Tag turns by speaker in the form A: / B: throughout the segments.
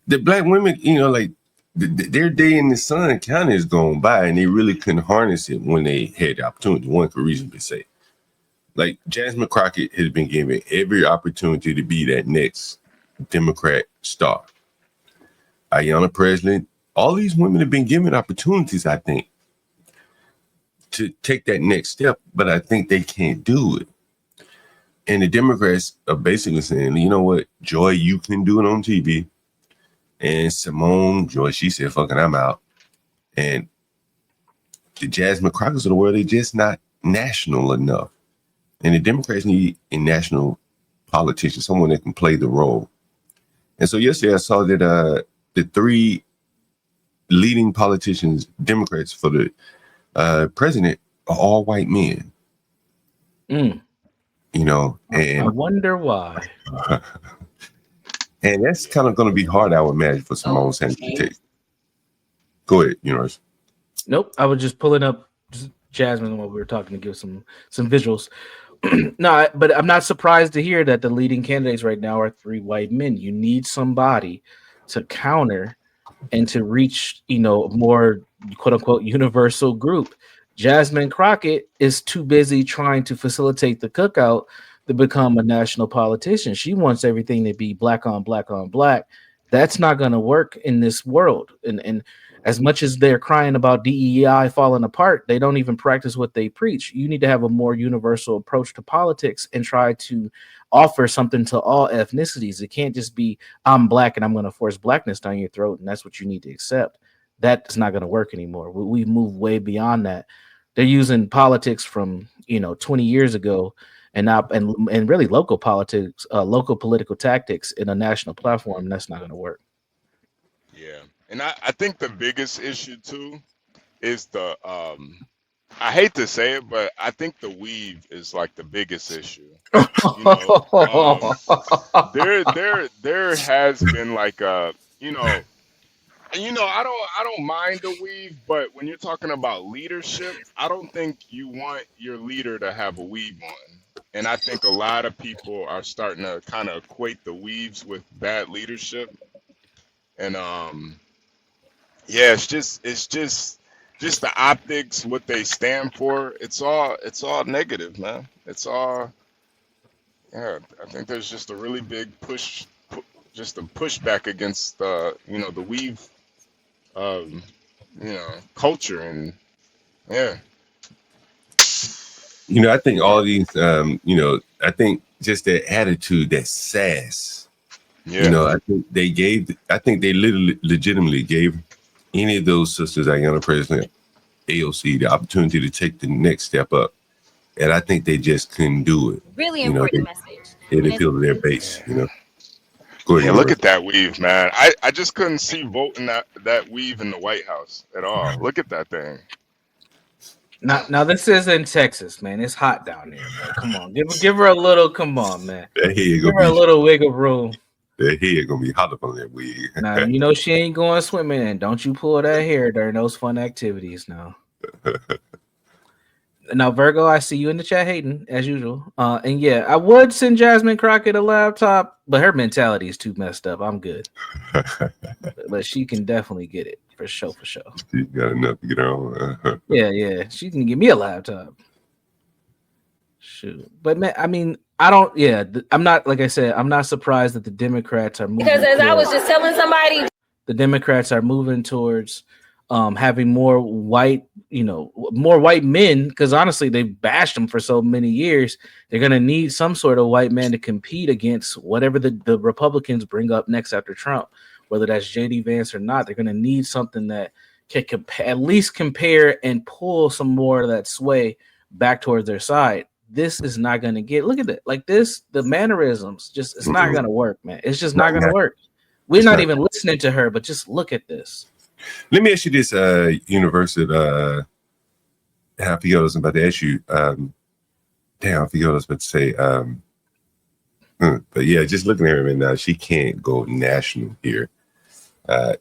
A: the black women, like their day in the sun kind of is gone by, and they really couldn't harness it when they had the opportunity. One could reasonably say, like Jasmine Crockett has been given every opportunity to be that next Democrat star. Ayanna Pressley, all these women have been given opportunities, I think, to take that next step, but I think they can't do it. And the Democrats are basically saying, you know what, Joy, you can do it on TV. And Simone Joy, she said, fucking, I'm out. And the Jasmine Crockett's of the world, they're just not national enough. And the Democrats need a national politician, someone that can play the role. And so yesterday I saw that the three leading politicians, Democrats for the president, are all white men.
B: Mm.
A: And
B: I wonder why.
A: And that's kind of going to be hard, I would imagine, for Simone Sanders to take. Go ahead, Universe.
B: Nope, I was just pulling up Jasmine while we were talking to give some visuals. No, but I'm not surprised to hear that the leading candidates right now are three white men. You need somebody to counter and to reach, more quote unquote universal group. Jasmine Crockett is too busy trying to facilitate the cookout to become a national politician. She wants everything to be black on black on black. That's not going to work in this world. And as much as they're crying about DEI falling apart, they don't even practice what they preach. You need to have a more universal approach to politics and try to offer something to all ethnicities. It can't just be, I'm black and I'm going to force blackness down your throat, and that's what you need to accept. That's not going to work anymore. We've moved way beyond that. They're using politics from 20 years ago and now and really local politics, local political tactics in a national platform. That's not going to work.
C: Yeah, and I think the biggest issue too is the I hate to say it, but I think the weave is like the biggest issue. There has been like I don't mind the weave, but when you're talking about leadership, I don't think you want your leader to have a weave on. And I think a lot of people are starting to kind of equate the weaves with bad leadership. And it's just the optics, what they stand for. It's all negative, man. It's all I think there's just a really big just a pushback against the weave culture. And
A: I think all these I think just their attitude, that sass. I think they literally legitimately gave any of those sisters, Ayanna Presley, AOC, the opportunity to take the next step up. And I think they just couldn't do it.
D: Really important message.
A: They didn't feel their base, Go ahead,
C: Yeah, look at that weave, man. I just couldn't see voting that weave in the White House at all. Look at that thing.
B: Now this is in Texas, man. It's hot down there, man. Come on, give her a little. Come on, man. Give her a little wiggle room.
A: That hair gonna be hot up on that wig.
B: Now she ain't going swimming, and don't you pull that hair during those fun activities now. Now, Virgo, I see you in the chat hating as usual. And yeah, I would send Jasmine Crockett a laptop, but her mentality is too messed up. I'm good. But she can definitely get it for sure.
A: She got enough to get her on.
B: Yeah. She can give me a laptop. Shoot. But man, I mean, I'm not, like I said, I'm not surprised that the Democrats are moving.
D: Because as I was just telling somebody,
B: the Democrats are moving towards having more white men, because honestly, they bashed them for so many years. They're going to need some sort of white man to compete against whatever the Republicans bring up next after Trump, whether that's JD Vance or not. They're going to need something that can at least compare and pull some more of that sway back towards their side. This is not going to get, look at it like this, the mannerisms, just, it's not going to work, man. It's just not going to work. We're not even listening to her, but just look at this.
A: Let me ask you this, University. I forget what I was about to ask you. I forget what I was about to say. But yeah, just looking at her right now, she can't go national here. I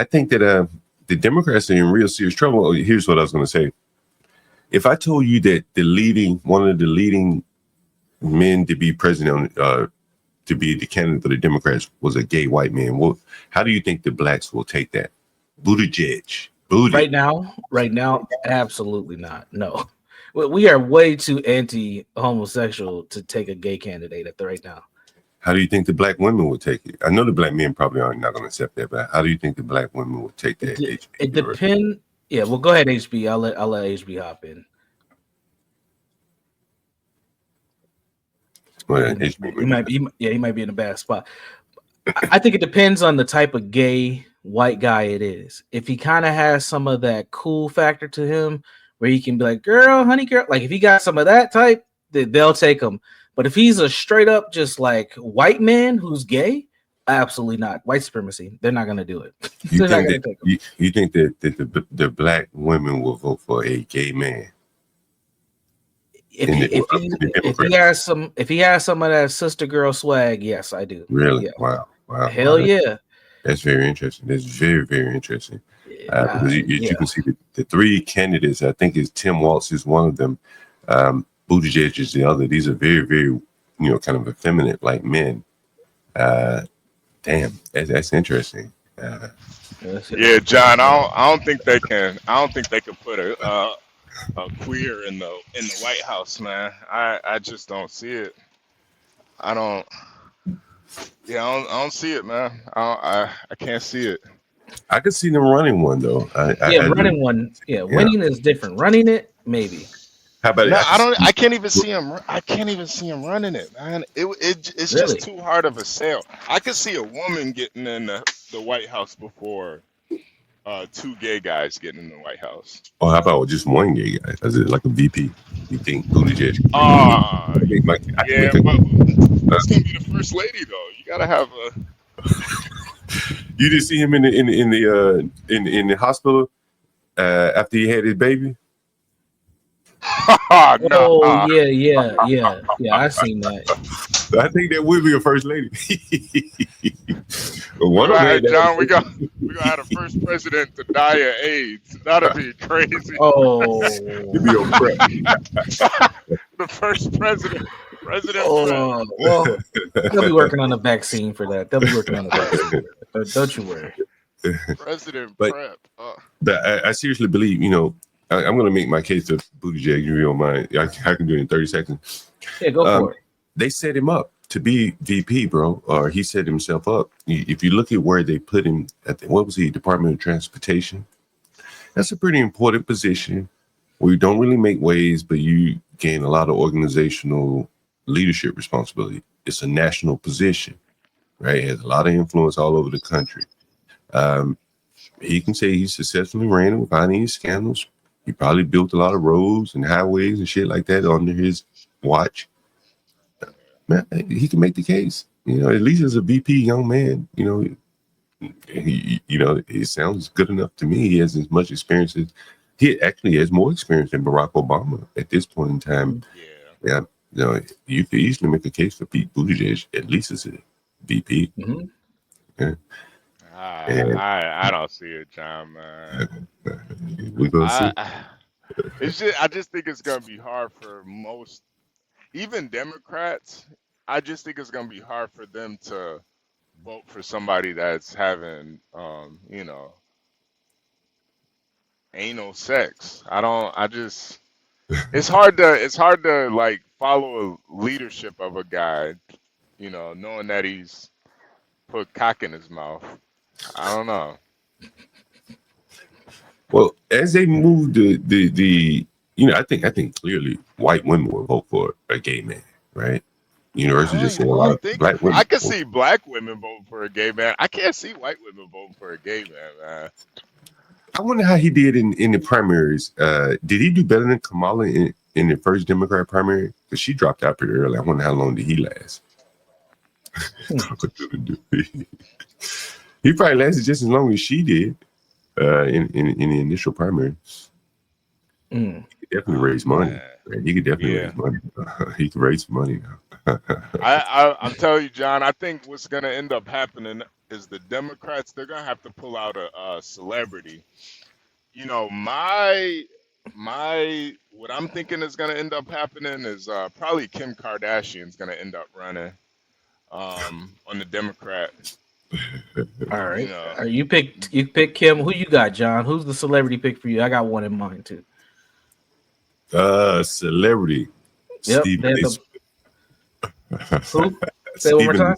A: think that the Democrats are in real serious trouble. Here's what I was going to say. If I told you that one of the leading men to be president to be the candidate for the Democrats was a gay white man, how do you think the blacks will take that? Buttigieg.
B: Right now, absolutely not. No, we are way too anti-homosexual to take a gay candidate at the right now.
A: How do you think the black women would take it? I know the black men probably are not going to accept that, but how do you think the black women would take that?
B: It depends. Yeah, well, go ahead, HB. I'll let HB hop in.
A: Well,
B: he might be in a bad spot. I think it depends on the type of gay white guy it is. If he kind of has some of that cool factor to him, where he can be like, "Girl, honey, girl," like if he got some of that type, they'll take him. But if he's a straight up just like white man who's gay, absolutely not. White supremacy. They're not going to do it.
A: You think that the black women will vote for a gay man?
B: If he has some of that sister girl swag, yes, I do.
A: Really?
B: Yeah.
A: Wow.
B: Hell yeah.
A: That's very interesting. That's very, very interesting. Because you can see the three candidates. I think Tim Walz is one of them. Buttigieg is the other. These are very, very, kind of effeminate like men. Damn, that's interesting.
C: Yeah, John. I don't think they can. I don't think they can put a queer in the White House, man. I just don't see it. I don't see it, man. I can't see it.
A: I could see them running one though.
B: Running one. Yeah, winning is different. Running it, maybe.
A: How about
C: I can't even see him. I can't even see him running it, man. It's really? Just too hard of a sale. I could see a woman getting in the White House before two gay guys getting in the White House.
A: Oh, how about just one gay guy? Is it like a VP? You think Buttigieg?
C: But it's gonna be the first lady though. You gotta have a.
A: You didn't see him in the hospital after he had his baby?
C: No.
B: Oh yeah. I seen that.
A: I think that would be a first lady.
C: John, we gonna have the first president to die of AIDS. That'd be crazy.
B: Oh,
A: you'd be on prep.
C: The first president.
B: Well, they'll be working on a vaccine for that. Don't you worry.
C: President
A: but,
C: prep.
A: But I seriously believe, I'm going to make my case to Buttigieg, if you don't mind. I can do it in 30 seconds.
B: Yeah, go for it.
A: They set him up to be VP, bro, or he set himself up. If you look at where they put him what was he, Department of Transportation? That's a pretty important position where you don't really make waves, but you gain a lot of organizational leadership responsibility. It's a national position, right? It has a lot of influence all over the country. He can say he successfully ran it without any scandals. He probably built a lot of roads and highways and shit like that under his watch. Man, he can make the case. At least as a VP young man, it sounds good enough to me. He has as much experience as he actually has more experience than Barack Obama at this point in time. Yeah. You could easily make a case for Pete Buttigieg, at least as a VP.
B: Mm-hmm.
A: Yeah.
C: I don't see it, John, man.
A: We're gonna
C: see. I just think it's gonna be hard for most, even Democrats. I just think it's gonna be hard for them to vote for somebody that's having, anal sex. It's hard to like follow a leadership of a guy, knowing that he's put cock in his mouth. I don't know.
A: Well, as they move I think clearly white women will vote for a gay man, right? University just saying a lot of black women.
C: I can see black women voting for a gay man. I can't see white women voting for a gay man.
A: I wonder how he did in the primaries. Did he do better than Kamala in the first Democrat primary? Because she dropped out pretty early. I wonder how long did he last. He probably lasted just as long as she did in the initial primary. He could definitely raise money. Right? He could definitely raise money. He could raise money now.
C: I'm telling you, John, I think what's going to end up happening is the Democrats, they're going to have to pull out a celebrity. What I'm thinking is going to end up happening is probably Kim Kardashian's going to end up running. on the Democrat.
B: All right.
C: You know,
B: You pick Kim. Who you got, John? Who's the celebrity pick for you? I got one in mind too.
A: Celebrity.
B: Yep.
A: Stephen A.
B: Who? Say it one more
A: Stephen
B: time.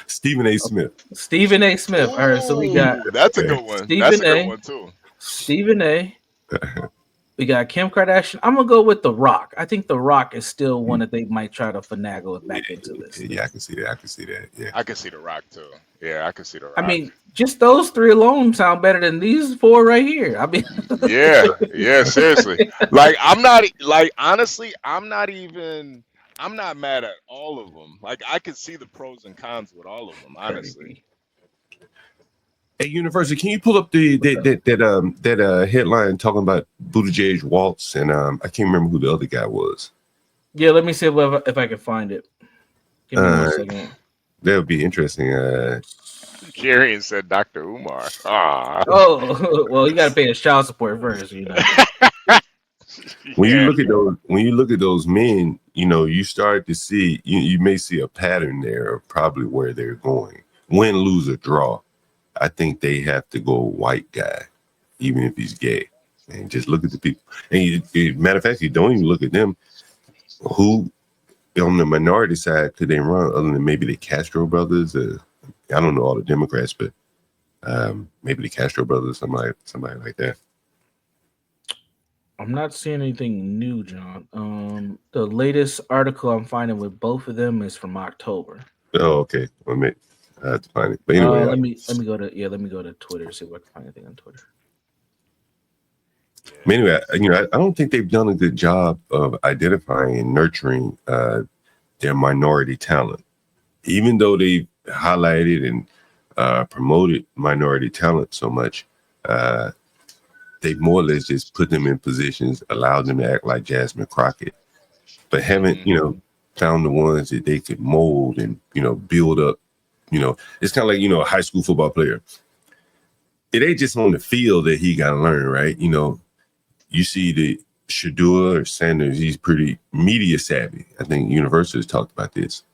A: Stephen A. Smith.
B: Stephen A. Smith. All right. So we got
C: ooh, that's a good one. That's a
B: Stephen
C: good
B: A.
C: one too.
B: Stephen A. We got Kim Kardashian. I'm gonna go with The Rock. I think The Rock is still one that they might try to finagle back into this.
A: Yeah, I can see that. I can see that. Yeah.
C: I can see The Rock too. Yeah, I can see The Rock.
B: I mean, just those three alone sound better than these four right here. I mean,
C: yeah, seriously. Like I'm not like honestly, I'm not mad at all of them. Like I can see the pros and cons with all of them, honestly.
A: Hey, University, can you pull up that headline talking about Buttigieg Waltz and I can't remember who the other guy was.
B: yeah. Let me see if I can find it. Give me 1 second.
A: That would be interesting.
C: Jerry said Dr. Umar. Ah.
B: Oh, well, you got to pay his child support first, you know.
A: When
C: Yeah.
A: you look at those men, you know, you start to see you may see a pattern there of probably where they're going. Win, lose, or draw. I think they have to go white guy, even if he's gay. And just look at the people. And matter of fact, you don't even look at them. Who on the minority side could they run other than maybe the Castro brothers? I don't know all the Democrats, but maybe the Castro brothers, somebody like that.
B: I'm not seeing anything new, John. The latest article I'm finding with both of them is from October.
A: Oh, okay. Well, I have to find it. But anyway,
B: let me go to Twitter, see if I can find anything on Twitter.
A: But anyway, I don't think they've done a good job of identifying and nurturing their minority talent. Even though they've highlighted and promoted minority talent so much, they more or less just put them in positions, allowed them to act like Jasmine Crockett, but haven't, found the ones that they could mold and, build up. It's kind of like, a high school football player. It ain't just on the field that he got to learn, right? You see the Shadua or Sanders, he's pretty media savvy. I think Universal has talked about this.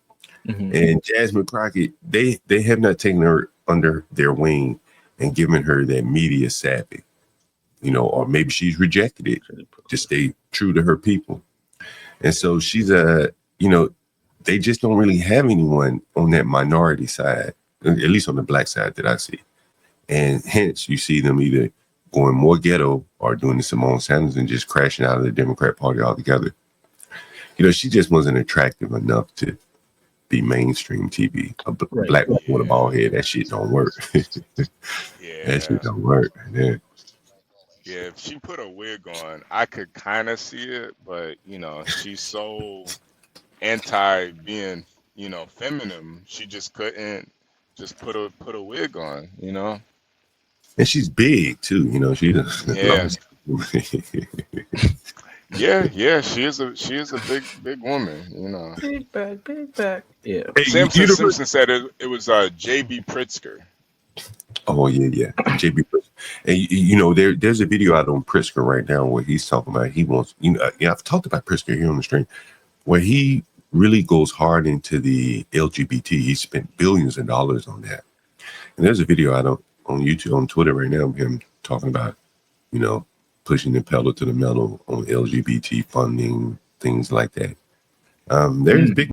A: Mm-hmm. And Jasmine Crockett, they have not taken her under their wing and given her that media savvy, or maybe she's rejected it to stay true to her people. And so she's they just don't really have anyone on that minority side, at least on the black side that I see. And hence you see them either going more ghetto or doing the Simone Sanders and just crashing out of the Democrat Party altogether. She just wasn't attractive enough to be mainstream TV. A black woman with a bald head, that shit don't work. That shit don't work. Yeah.
C: Yeah, if she put a wig on, I could kind of see it, but she's so anti being, feminine. She just couldn't just put a wig on,
A: And she's big too, she's
C: yeah, she is a big woman,
B: Big back. Yeah.
A: Hey,
C: Simpson said it was J.B. Pritzker.
A: Oh yeah, J.B. Pritzker. And there's a video out on Pritzker right now where he's talking about he wants. I've talked about Pritzker here on the stream, where he really goes hard into the LGBT. He spent billions of dollars on that. And there's a video out on YouTube, on Twitter right now of him talking about, pushing the pedal to the metal on LGBT funding, things like that. There's big